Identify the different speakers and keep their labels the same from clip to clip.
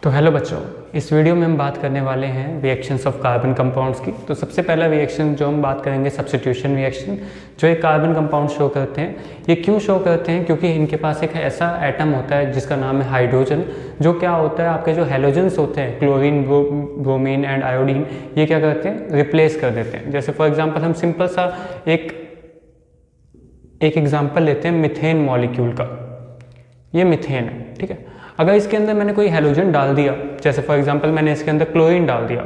Speaker 1: तो हेलो बच्चों, इस वीडियो में हम बात करने वाले हैं रिएक्शंस ऑफ कार्बन कंपाउंड्स की। तो सबसे पहला रिएक्शन जो हम बात करेंगे सब्स्टिट्यूशन रिएक्शन, जो एक कार्बन कंपाउंड शो करते हैं। ये क्यों शो करते हैं? क्योंकि इनके पास एक ऐसा एटम होता है जिसका नाम है हाइड्रोजन, जो क्या होता है आपके जो हैलोजेंस होते हैं क्लोरीन, ब्रोमीन एंड आयोडीन, ये क्या करते हैं? रिप्लेस कर देते हैं। जैसे फॉर एग्जाम्पल हम सिंपल सा एक एग्जाम्पल लेते हैं मिथेन मॉलिक्यूल का। ये मिथेन है, ठीक है। अगर इसके अंदर मैंने कोई हैलोजन डाल दिया, जैसे फॉर एग्जांपल मैंने इसके अंदर क्लोरीन डाल दिया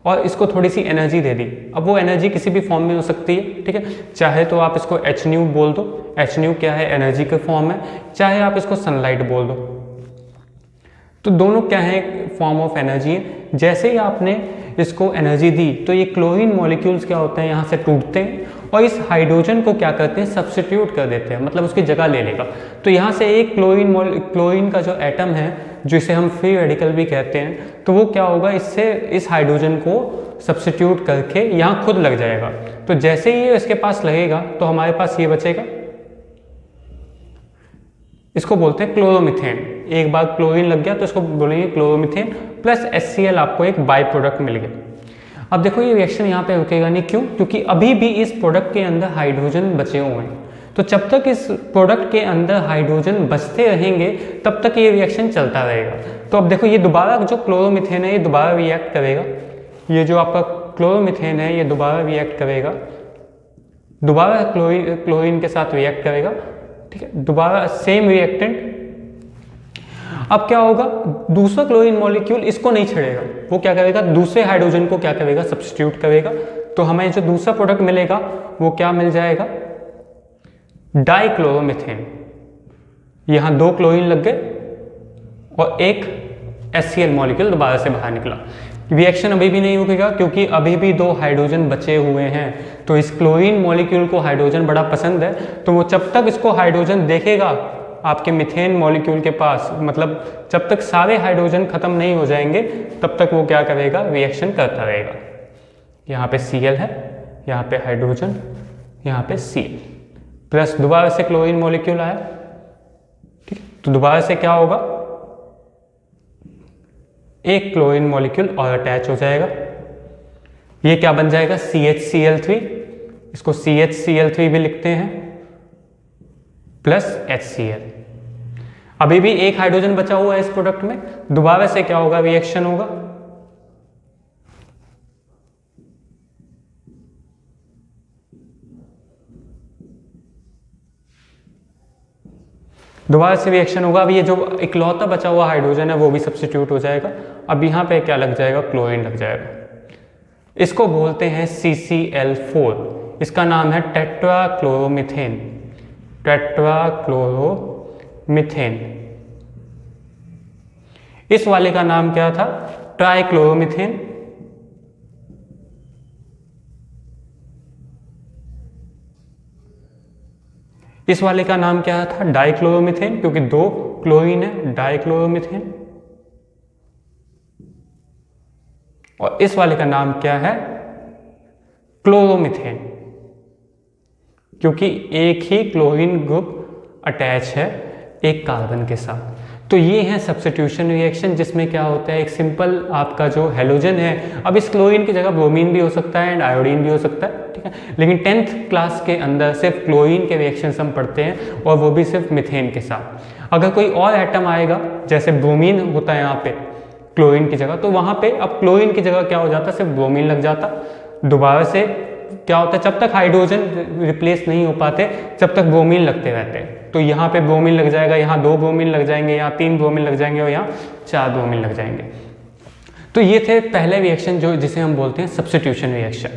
Speaker 1: और इसको थोड़ी सी एनर्जी दे दी। अब वो एनर्जी किसी भी फॉर्म में हो सकती है, ठीक है। चाहे तो आप इसको H बोल दो, H क्या है? एनर्जी का फॉर्म है। चाहे आप इसको सनलाइट बोल दो, तो दोनों क्या है? फॉर्म ऑफ एनर्जी है। जैसे ही आपने इसको एनर्जी दी तो ये क्लोरीन मॉलिक्यूल्स क्या होते हैं? यहाँ से टूटते हैं और इस हाइड्रोजन को क्या करते हैं? सब्स्टिट्यूट कर देते हैं, मतलब उसकी जगह ले लेगा। तो यहाँ से एक क्लोरीन का जो एटम है, जिसे हम फ्री रेडिकल भी कहते हैं, तो वो क्या होगा? इससे इस हाइड्रोजन को सब्स्टिट्यूट करके यहाँ खुद लग जाएगा। तो जैसे ही ये इसके पास लगेगा तो हमारे पास ये बचेगा, इसको बोलते हैं क्लोरोमिथेन। एक बार क्लोरीन लग गया तो इसको बोलेंगे क्लोरोमिथेन प्लस HCl, आपको एक बाई प्रोडक्ट मिल गया। अब देखो ये रिएक्शन यहाँ पे रुकेगा नहीं, क्यों? क्योंकि अभी भी इस प्रोडक्ट के अंदर हाइड्रोजन बचे हुए हैं। तो जब तक इस प्रोडक्ट के अंदर हाइड्रोजन बचते रहेंगे तब तक ये रिएक्शन चलता रहेगा। तो अब देखो ये दोबारा जो क्लोरोमिथेन है ये दोबारा रिएक्ट करेगा। ये जो आपका क्लोरोमिथेन है ये दोबारा रिएक्ट करेगा, दोबारा क्लोरीन के साथ रिएक्ट करेगा, ठीक है। दोबारा सेम रिएक्टेंट। अब क्या होगा? दूसरा क्लोरीन मॉलिक्यूल इसको नहीं छेड़ेगा, वो क्या करेगा? दूसरे हाइड्रोजन को क्या करेगा? सब्स्टिट्यूट करेगा। तो हमें जो दूसरा प्रोडक्ट मिलेगा वो क्या मिल जाएगा? डाइक्लोरोमिथेन। यहां दो क्लोरीन लग गए और एक HCl मॉलिक्यूल दोबारा से बाहर निकला। रिएक्शन अभी भी नहीं रुकेगा क्योंकि अभी भी दो हाइड्रोजन बचे हुए हैं। तो इस क्लोरीन मॉलिक्यूल को हाइड्रोजन बड़ा पसंद है, तो वो जब तक इसको हाइड्रोजन देखेगा आपके मिथेन मॉलिक्यूल के पास, मतलब जब तक सारे हाइड्रोजन खत्म नहीं हो जाएंगे तब तक वो क्या करेगा? रिएक्शन करता रहेगा। यहाँ पे Cl है, यहाँ पे हाइड्रोजन, यहाँ पे Cl प्लस दोबारा से क्लोरीन मॉलिक्यूल आया, ठीक है। तो दोबारा से क्या होगा? एक क्लोरीन मॉलिक्यूल और अटैच हो जाएगा। ये क्या बन जाएगा? CHCl3। इसको CHCl3 भी लिखते हैं, प्लस HCl। अभी भी एक हाइड्रोजन बचा हुआ है इस प्रोडक्ट में। दोबारा से क्या होगा? रिएक्शन होगा। दोबारा से रिएक्शन होगा। अब ये जो इकलौता बचा हुआ हाइड्रोजन है वो भी सब्स्टिट्यूट हो जाएगा। अब यहाँ पे क्या लग जाएगा? क्लोरीन लग जाएगा। इसको बोलते हैं CCl4। इसका नाम है टेट्राक्लोरोमिथेन। टेट्राक्लोरोमिथेन। इस वाले का नाम क्या था? ट्राइक्लोरोमिथेन। इस वाले का नाम क्या था? डाइक्लोरोमिथेन, क्योंकि दो क्लोरीन है, डाइक्लोरोमिथेन। और इस वाले का नाम क्या है? क्लोरोमिथेन, क्योंकि एक ही क्लोरीन ग्रुप अटैच है एक कार्बन के साथ। तो ये है सब्स्टिट्यूशन रिएक्शन, जिसमें क्या होता है? एक सिंपल आपका जो हैलोजन है, अब इस क्लोरीन की जगह ब्रोमीन भी हो सकता है एंड आयोडीन भी हो सकता है, ठीक है। लेकिन 10th क्लास के अंदर सिर्फ क्लोरीन के रिएक्शंस हम पढ़ते हैं, और वो भी सिर्फ मिथेन के साथ। अगर कोई और एटम आएगा, जैसे ब्रोमीन होता है यहाँ पे क्लोरीन की जगह, तो वहाँ पे अब क्लोरीन की जगह क्या हो जाता? सिर्फ ब्रोमीन लग जाता। दोबारा से क्या होता है? जब तक हाइड्रोजन रिप्लेस नहीं हो पाते जब तक ब्रोमीन लगते रहते हैं। तो यहाँ पे ब्रोमीन लग जाएगा, यहाँ 2 ब्रोमीन लग जाएंगे, यहाँ 3 ब्रोमीन लग जाएंगे और यहाँ 4 ब्रोमीन लग जाएंगे। तो ये थे पहले रिएक्शन जो जिसे हम बोलते हैं सब्स्टिट्यूशन रिएक्शन।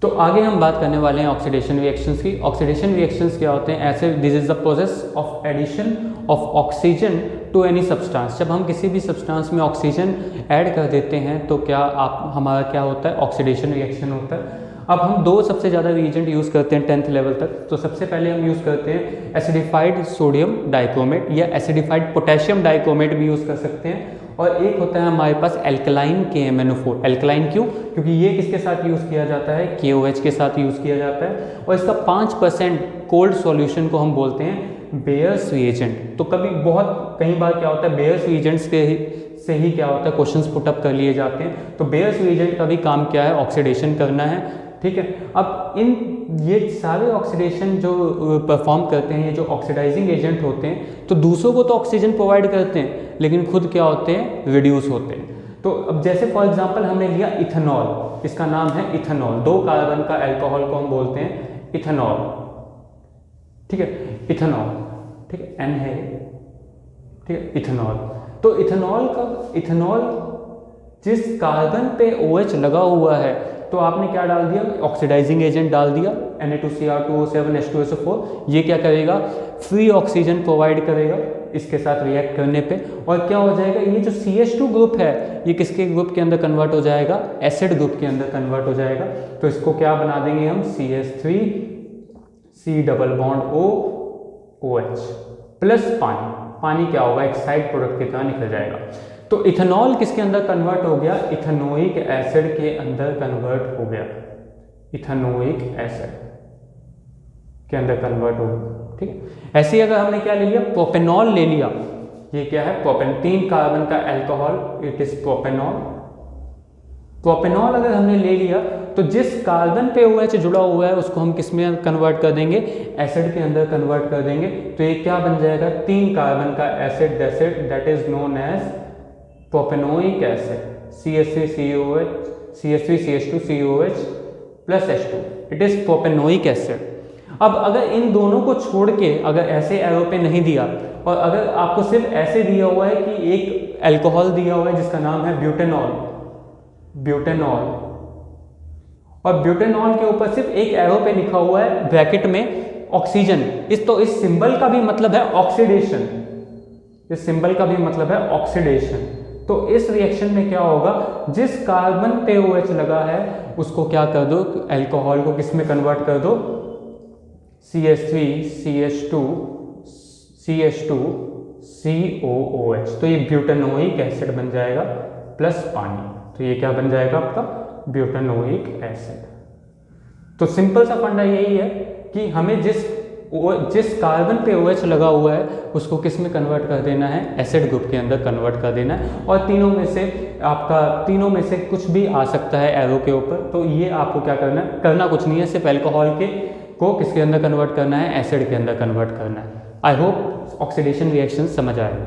Speaker 1: तो आगे हम बात करने वाले हैं ऑक्सीडेशन रिएक्शंस की। ऑक्सीडेशन रिएक्शंस क्या होते हैं? ऐसे this is the process of addition of oxygen to any substance. जब हम किसी भी सब्सटेंस में ऑक्सीजन ऐड कर देते हैं तो हमारा क्या होता है? ऑक्सीडेशन रिएक्शन होता है। अब हम दो सबसे ज़्यादा रिएजेंट यूज़ करते हैं 10th लेवल तक। तो सबसे पहले हम यूज़ करते हैं एसिडिफाइड सोडियम डाइक्रोमेट, या एसिडिफाइड पोटेशियम डाइक्रोमेट भी यूज़ कर सकते हैं। और एक होता है हमारे पास एल्कलाइन KMnO4। एल्कलाइन क्यों? क्योंकि ये किसके साथ यूज़ किया जाता है? KOH के साथ यूज़ किया जाता है। और इसका 5% कोल्ड सॉल्यूशन को हम बोलते हैं बेयर्स रिएजेंट। तो कई बार क्या होता है, बेयर्स रिएजेंट्स से ही क्या होता है, क्वेश्चंस पुटअप कर लिए जाते हैं। तो बेयर्स रिएजेंट का भी काम क्या है? ऑक्सीडेशन करना है, ठीक है। अब ये सारे ऑक्सीडेशन जो परफॉर्म करते हैं, ये जो ऑक्सीडाइजिंग एजेंट होते हैं, तो दूसरों को तो ऑक्सीजन प्रोवाइड करते हैं, लेकिन खुद क्या होते हैं? रिड्यूस होते हैं। तो अब जैसे फॉर एग्जांपल हमने लिया इथेनॉल, इसका नाम है इथेनॉल। 2 कार्बन का अल्कोहल को हम बोलते हैं इथेनॉल, ठीक है, इथेनॉल, ठीक है, N है, ठीक है, इथेनॉल। तो इथेनॉल जिस कार्बन पे OH लगा हुआ है, तो आपने क्या डाल दिया? ऑक्सीडाइजिंग एजेंट डाल दिया, Na2Cr2O7 H2SO4। ये क्या करेगा? फ्री ऑक्सीजन प्रोवाइड करेगा इसके साथ रिएक्ट करने पे। और क्या हो जाएगा? ये जो CH2 ग्रुप है, ये किसके ग्रुप के अंदर कन्वर्ट हो जाएगा? एसिड ग्रुप के अंदर कन्वर्ट हो जाएगा। तो इसको क्या बना देंगे हम? CH3 C double bond O OH plus पानी क्या होगा? एक साइड प्रोडक्ट की तरह निकल जाएगा। तो इथेनॉल किसके अंदर कन्वर्ट हो गया? इथेनोइक एसिड के अंदर कन्वर्ट हो गया, इथेनोइक एसिड के अंदर कन्वर्ट हो गया, ठीक है। ऐसे ही अगर हमने क्या ले लिया? प्रोपेनॉल ले लिया। ये क्या है? 3 कार्बन का alcohol, it is propanol. Propanol अगर हमने ले लिया, तो जिस कार्बन पे OH जुड़ा हुआ है, उसको हम किस में कन्वर्ट कर देंगे? एसिड के अंदर कन्वर्ट कर देंगे। तो ये क्या बन जाएगा? 3 कार्बन का acid that is known as propanoic acid, CH3CH2COH plus H2, it is propanoic acid. अब अगर इन दोनों को छोड़ के अगर ऐसे एरो पे नहीं दिया, और अगर आपको सिर्फ ऐसे दिया हुआ है कि एक अल्कोहल दिया हुआ है जिसका नाम है ब्यूटेनॉल, और ब्यूटेनॉल के ऊपर सिर्फ एक एरो पे लिखा हुआ है ब्रैकेट में ऑक्सीजन, इस सिंबल का भी मतलब है ऑक्सीडेशन, इस सिंबल का भी मतलब है ऑक्सीडेशन। तो इस रिएक्शन में क्या होगा? जिस कार्बन पे OH लगा है, उसको क्या कर दो? अल्कोहल को किस में कन्वर्ट कर दो? CH3CH2CH2COOH। तो ये ब्यूटेनोइक एसिड बन जाएगा प्लस पानी। तो ये क्या बन जाएगा आपका? Butanoic acid. तो सिंपल सा फंडा यही है कि हमें जिस कार्बन पे OH लगा हुआ है, उसको किस में कन्वर्ट कर देना है? एसिड ग्रुप के अंदर कन्वर्ट कर देना है। और तीनों में से कुछ भी आ सकता है एरो के ऊपर। तो ये आपको क्या करना है? करना कुछ नहीं है, सिर्फ अल्कोहल को किसके अंदर कन्वर्ट करना है? एसिड के अंदर कन्वर्ट करना है। आई होप ऑक्सीडेशन रिएक्शन समझ आएगा।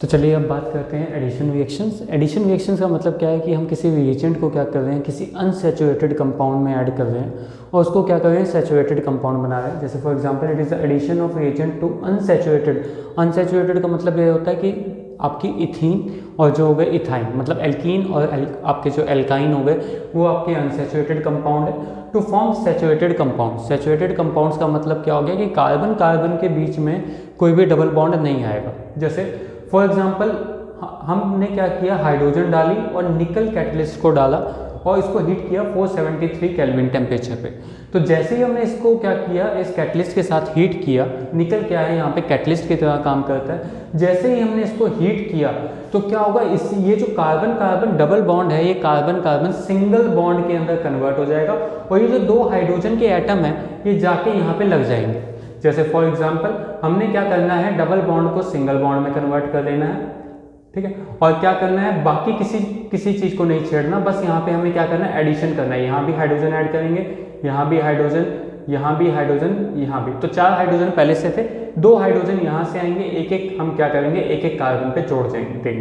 Speaker 1: तो चलिए अब बात करते हैं एडिशन रिएक्शंस। एडिशन रिएक्शंस का मतलब क्या है कि हम किसी रिएजेंट को क्या कर रहे हैं? किसी अनसैचुरेटेड कंपाउंड में ऐड कर रहे हैं और उसको क्या कर रहे हैं? सैचुरेटेड कंपाउंड बना रहे हैं। जैसे for example it is the addition of reagent to unsaturated. Unsaturated का मतलब ये होता है कि आपकी इथीन और जो हो गए इथाइन, मतलब एल्कीन और आपके जो एल्काइन हो गए, वो आपके अनसैचुरेटेड कंपाउंड है। To form saturated compound, saturated compounds का मतलब क्या हो गया कि कार्बन कार्बन के बीच में कोई भी डबल बॉन्ड नहीं आएगा। जैसे फॉर एग्जाम्पल हमने क्या किया? हाइड्रोजन डाली और निकल कैटलिस्ट को डाला और इसको हीट किया 473 केल्विन टेम्परेचर पे। तो जैसे ही हमने इसको क्या किया, इस कैटलिस्ट के साथ हीट किया, निकल क्या है यहाँ पे? कैटलिस्ट की तरह काम करता है। जैसे ही हमने इसको हीट किया तो क्या होगा? ये जो कार्बन कार्बन डबल बॉन्ड है, ये कार्बन कार्बन सिंगल बॉन्ड के अंदर कन्वर्ट हो जाएगा और ये जो 2 हाइड्रोजन के एटम है, ये जाके यहाँ पे लग जाएंगे। जैसे फॉर एग्जाम्पल हमने क्या करना है? डबल बॉन्ड को सिंगल बॉन्ड में कन्वर्ट कर लेना है, ठीक है। और क्या करना है? बाकी किसी चीज़ को नहीं छेड़ना, बस यहाँ पे हमें क्या करना है? एडिशन करना है। यहाँ भी हाइड्रोजन ऐड करेंगे, यहाँ भी हाइड्रोजन, यहाँ भी हाइड्रोजन, यहाँ भी। तो 4 हाइड्रोजन पहले से थे, 2 हाइड्रोजन यहाँ से आएंगे, एक हम क्या करेंगे? एक कार्बन पे जोड़ देंगे,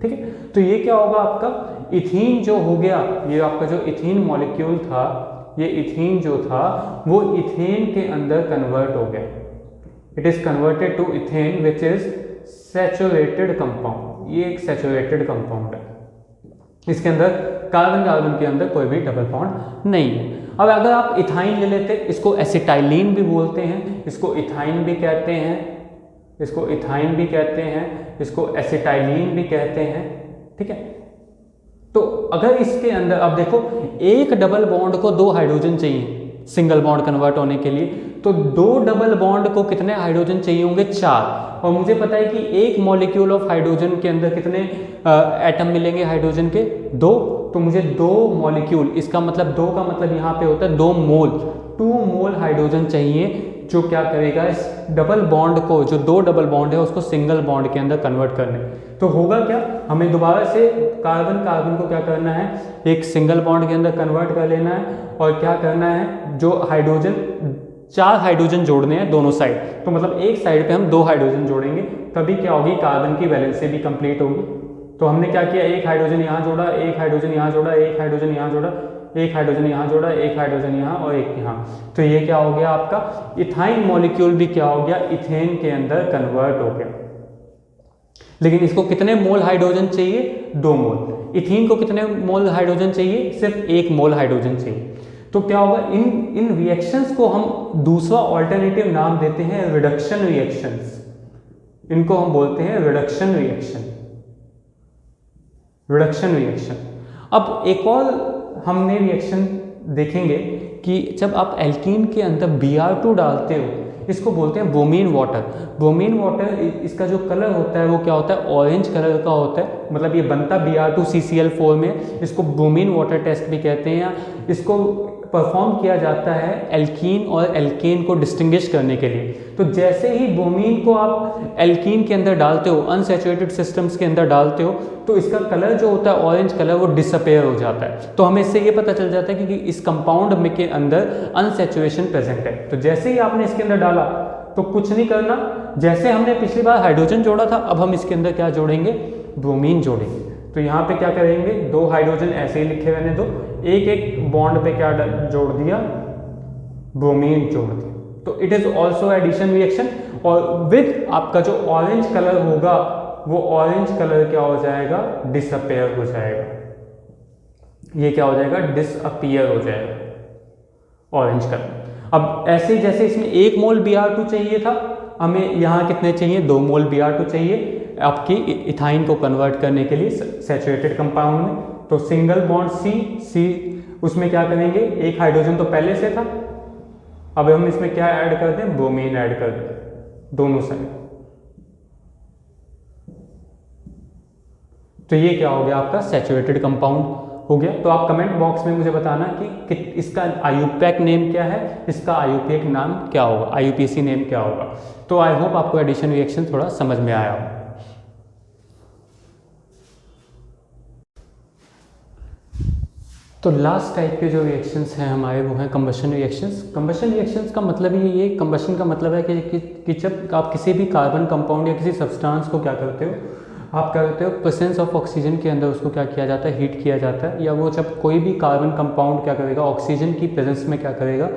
Speaker 1: ठीक है। तो ये क्या होगा? आपका इथीन जो हो गया, ये आपका जो इथीन मॉलिक्यूल था, ये इथीन जो था वो इथेन के अंदर कन्वर्ट हो गया। It is converted to ethane which is saturated compound. ये एक सैचुरेटेड कंपाउंड है, इसके अंदर कार्बन कार्बन के अंदर कोई भी डबल बॉन्ड नहीं है। अब अगर आप इथाइन ले लेते, इसको एसिटाइलिन भी बोलते हैं, इसको इथाइन भी कहते हैं, इसको इथाइन भी कहते हैं, इसको एसिटाइलिन भी कहते हैं, ठीक है। तो अगर इसके अंदर अब देखो, एक डबल बॉन्ड को 2 हाइड्रोजन चाहिए, सिंगल बॉन्ड कन्वर्ट होने के लिए। तो 2 डबल बॉन्ड को कितने हाइड्रोजन चाहिए होंगे? 4। और मुझे पता है कि एक मॉलिक्यूल ऑफ हाइड्रोजन के अंदर कितने एटम मिलेंगे हाइड्रोजन के? 2। तो मुझे 2 मॉलिक्यूल, इसका मतलब 2 का मतलब यहाँ पे होता है 2 मोल, 2 मोल हाइड्रोजन चाहिए, जो क्या करेगा इस डबल बॉन्ड को, जो 2 डबल बॉन्ड है उसको सिंगल बॉन्ड के अंदर कन्वर्ट करने। तो होगा क्या, हमें दोबारा से कार्बन कार्बन को क्या करना है, एक सिंगल बॉन्ड के अंदर कन्वर्ट कर लेना है, और क्या करना है, जो हाइड्रोजन 4 हाइड्रोजन जोड़ने हैं दोनों साइड। तो मतलब एक साइड पे हम 2 हाइड्रोजन जोड़ेंगे, तभी क्या होगी, कार्बन की वैलेंसी भी कंप्लीट होगी। तो हमने क्या किया, एक हाइड्रोजन यहाँ जोड़ा, एक हाइड्रोजन यहाँ जोड़ा, एक हाइड्रोजन यहाँ जोड़ा, एक हाइड्रोजन यहाँ जोड़ा, एक हाइड्रोजन यहाँ और एक यहाँ। तो ये क्या हो गया आपका इथाइन मॉलिक्यूल भी क्या हो गया, इथेन के अंदर कन्वर्ट हो गया। लेकिन इसको कितने मोल हाइड्रोजन चाहिए? 2 मोल। इथीन को कितने मोल हाइड्रोजन चाहिए? सिर्फ 1 मोल हाइड्रोजन चाहिए। तो क्या होगा, इन रिएक्शंस को हम दूसरा ऑल्टरनेटिव नाम देते हैं रिडक्शन रिएक्शंस। इनको हम बोलते हैं रिडक्शन रिएक्शन, रिडक्शन रिएक्शन। अब एक और हमने रिएक्शन देखेंगे कि जब आप एल्कीन के अंदर Br2 डालते हो, इसको बोलते हैं ब्रोमीन वाटर। ब्रोमीन वाटर, इसका जो कलर होता है वो क्या होता है, ऑरेंज कलर का होता है। मतलब ये बनता Br2CCl4 में, इसको ब्रोमीन वाटर टेस्ट भी कहते हैं। या इसको परफॉर्म किया जाता है एल्कीन और एल्केन को डिस्टिंग्विश करने के लिए। तो जैसे ही ब्रोमीन को आप एल्कीन के अंदर डालते हो, अनसैचुरेटेड सिस्टम्स के अंदर डालते हो, तो इसका कलर जो होता है ऑरेंज कलर, वो डिसअपेयर हो जाता है। तो हमें इससे ये पता चल जाता है कि इस कंपाउंड में के अंदर अनसैचुरेशन प्रेजेंट है। तो जैसे ही आपने इसके अंदर डाला, तो कुछ नहीं करना, जैसे हमने पिछली बार हाइड्रोजन जोड़ा था, अब हम इसके अंदर क्या जोड़ेंगे, ब्रोमीन जोड़ेंगे। तो यहाँ पे क्या करेंगे, 2 हाइड्रोजन ऐसे ही लिखे रहने दो, एक एक बॉन्ड पे क्या जोड़ दिया, ब्रोमीन जोड़ दिया। तो it is also addition reaction. और विद आपका जो ऑरेंज कलर होगा, वो ऑरेंज कलर क्या हो जाएगा, डिसअपेयर हो जाएगा। ये क्या हो जाएगा, डिसअपियर हो जाएगा ऑरेंज कलर। अब ऐसे ही जैसे इसमें 1 मोल Br2 चाहिए था, हमें यहाँ कितने चाहिए, 2 मोल Br2 चाहिए आपकी इथाइन को कन्वर्ट करने के लिए सैचुरेटेड कंपाउंड में। तो सिंगल बॉन्ड C उसमें क्या करेंगे, एक हाइड्रोजन तो पहले से था, अब हम इसमें क्या ऐड कर दें, ब्रोमीन ऐड कर दें दोनों साइड। तो ये क्या हो गया, आपका सैचुरेटेड कंपाउंड हो गया। तो आप कमेंट बॉक्स में मुझे बताना कि इसका आईयूपैक नेम क्या है, इसका आईयूपैक नाम क्या होगा, आईयूपीएसी नेम क्या होगा। तो आई होप आपको एडिशन रिएक्शन थोड़ा समझ में आया हो। तो लास्ट टाइप के जो रिएक्शंस हैं हमारे, वो हैं कंबशन रिएक्शंस। कंबशन रिएक्शंस का मतलब ये कंबशन का मतलब है कि जब आप किसी भी कार्बन कंपाउंड या किसी सब्सटेंस को क्या करते हो, आप करते हो प्रेजेंस ऑफ ऑक्सीजन के अंदर उसको क्या किया जाता है, हीट किया जाता है। या वो जब कोई भी कार्बन कंपाउंड क्या करेगा, ऑक्सीजन की प्रेजेंस में क्या करेगा,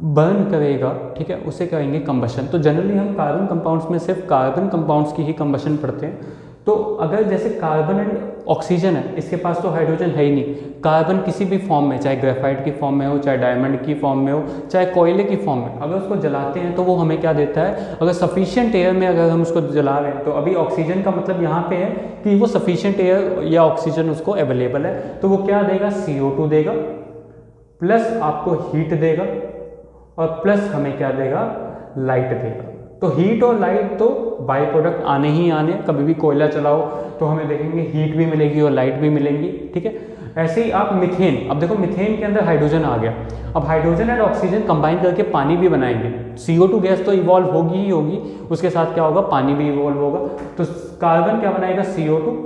Speaker 1: बर्न करेगा, ठीक है, उसे कहेंगे कंबशन। तो जनरली हम कार्बन कंपाउंड्स में सिर्फ कार्बन कंपाउंड्स की ही कंबशन पढ़ते हैं। तो अगर जैसे कार्बन एंड ऑक्सीजन है, इसके पास तो हाइड्रोजन है ही नहीं, कार्बन किसी भी फॉर्म में, चाहे ग्रेफाइट की फॉर्म में हो, चाहे डायमंड की फॉर्म में हो, चाहे कोयले की फॉर्म में, अगर उसको जलाते हैं तो वो हमें क्या देता है, अगर सफिशिएंट एयर में अगर हम उसको जला रहे हैं, तो अभी ऑक्सीजन का मतलब यहाँ पे है कि वो सफिशिएंट एयर या ऑक्सीजन उसको अवेलेबल है, तो वो क्या देगा, CO2 देगा, प्लस आपको हीट देगा, और प्लस हमें क्या देगा, लाइट देगा। तो हीट और लाइट तो बाई प्रोडक्ट आने ही आने, कभी भी कोयला चलाओ तो हमें देखेंगे हीट भी मिलेगी और लाइट भी मिलेंगी, ठीक है। ऐसे ही आप मीथेन, अब देखो मीथेन के अंदर हाइड्रोजन आ गया, अब हाइड्रोजन एंड ऑक्सीजन कंबाइन करके पानी भी बनाएंगे। CO2 गैस तो इवॉल्व होगी ही होगी, उसके साथ क्या होगा, पानी भी इवॉल्व होगा। तो कार्बन क्या बनाएगा, CO2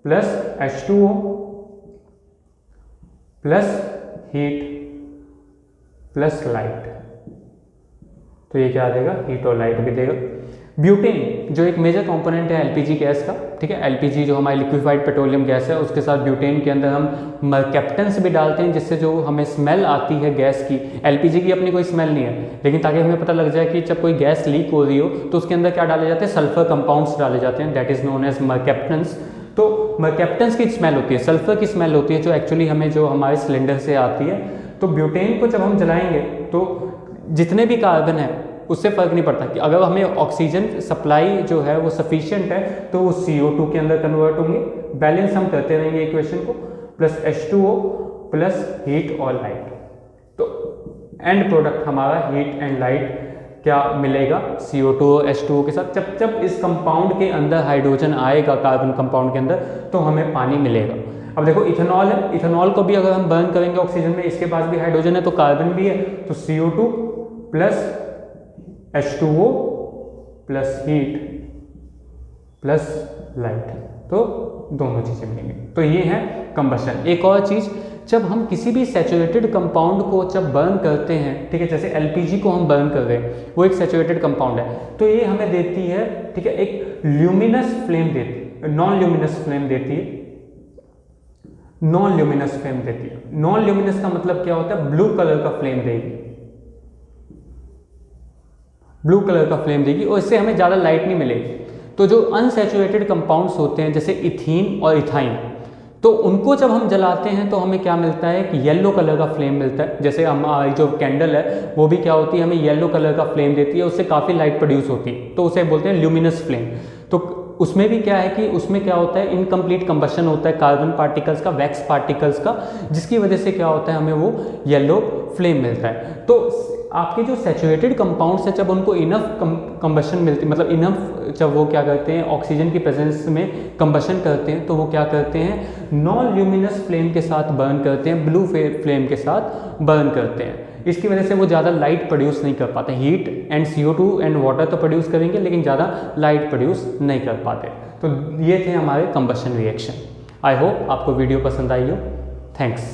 Speaker 1: plus H2O plus heat plus light. तो ये क्या देगा, हीट और लाइट भी देगा। ब्यूटेन जो एक मेजर कंपोनेंट है LPG गैस का, ठीक है, LPG जो हमारी लिक्विफाइड पेट्रोलियम गैस है, उसके साथ ब्यूटेन के अंदर हम मरकैप्टेंस भी डालते हैं, जिससे जो हमें स्मेल आती है गैस की, LPG की अपनी कोई स्मेल नहीं है, लेकिन ताकि हमें पता लग जाए कि जब कोई गैस लीक हो रही हो तो उसके अंदर क्या डाले जाते हैं, सल्फर कंपाउंड्स डाले जाते हैं, दैट इज नोन एज मरकैप्टेंस। तो मरकैप्टेंस की स्मेल होती है, सल्फर की स्मेल होती है, जो एक्चुअली हमें जो हमारे सिलेंडर से आती है। तो ब्यूटेन को जब हम जलाएंगे तो जितने भी कार्बन है उससे फ़र्क नहीं पड़ता कि अगर हमें ऑक्सीजन सप्लाई जो है वो सफिशिएंट है तो वो CO2 के अंदर कन्वर्ट होंगे। बैलेंस हम करते रहेंगे इक्वेशन को, प्लस H2O प्लस हीट और लाइट। तो एंड प्रोडक्ट हमारा हीट एंड लाइट क्या मिलेगा, CO2 और H2O के साथ। जब जब इस कंपाउंड के अंदर हाइड्रोजन आएगा कार्बन कंपाउंड के अंदर, तो हमें पानी मिलेगा। अब देखो इथेनॉल है, इथेनॉल को भी अगर हम बर्न करेंगे ऑक्सीजन में, इसके पास भी हाइड्रोजन है तो कार्बन भी है, तो CO2 plus H2O plus heat plus light, तो दोनों चीज़ें मिलेंगी। तो ये है कंबशन। एक और चीज़, जब हम किसी भी सैचुरेटेड कंपाउंड को जब बर्न करते हैं, ठीक है, जैसे LPG को हम बर्न कर रहे हैं, वो एक सैचुरेटेड कंपाउंड है, तो ये हमें देती है, ठीक है, एक ल्यूमिनस फ्लेम देती है, नॉन ल्यूमिनस फ्लेम देती है, नॉन ल्यूमिनस फ्लेम देती है। नॉन ल्यूमिनस का मतलब क्या होता है, ब्लू कलर का फ्लेम देगी, ब्लू कलर का फ्लेम देगी, और इससे हमें ज़्यादा लाइट नहीं मिलेगी। तो जो अनसैचुरेटेड कंपाउंड्स होते हैं जैसे इथीन और इथाइन, तो उनको जब हम जलाते हैं तो हमें क्या मिलता है, कि येलो कलर का फ्लेम मिलता है। जैसे हमारी जो कैंडल है वो भी क्या होती है, हमें येलो कलर का फ्लेम देती है, उससे काफ़ी लाइट प्रोड्यूस होती है, तो उसे बोलते हैं ल्यूमिनस फ्लेम। तो उसमें भी क्या है कि उसमें क्या होता है, इनकम्प्लीट कंबशन होता है कार्बन पार्टिकल्स का, वैक्स पार्टिकल्स का, जिसकी वजह से क्या होता है, हमें वो येलो फ्लेम मिलता है। तो आपके जो सैचुरेटेड कंपाउंड्स हैं, जब उनको इनफ कंबशन मिलती, मतलब इनफ जब वो क्या करते हैं, ऑक्सीजन की प्रेजेंस में कंबशन करते हैं, तो वो क्या करते हैं, नॉन ल्यूमिनस फ्लेम के साथ बर्न करते हैं, ब्लू फ्लेम के साथ बर्न करते हैं। इसकी वजह से वो ज़्यादा लाइट प्रोड्यूस नहीं कर पाते। Heat and CO2 and water तो प्रोड्यूस करेंगे, लेकिन ज़्यादा लाइट प्रोड्यूस नहीं कर पाते। तो ये थे हमारे कंबशन रिएक्शन। आई होप आपको वीडियो पसंद आई हो। थैंक्स।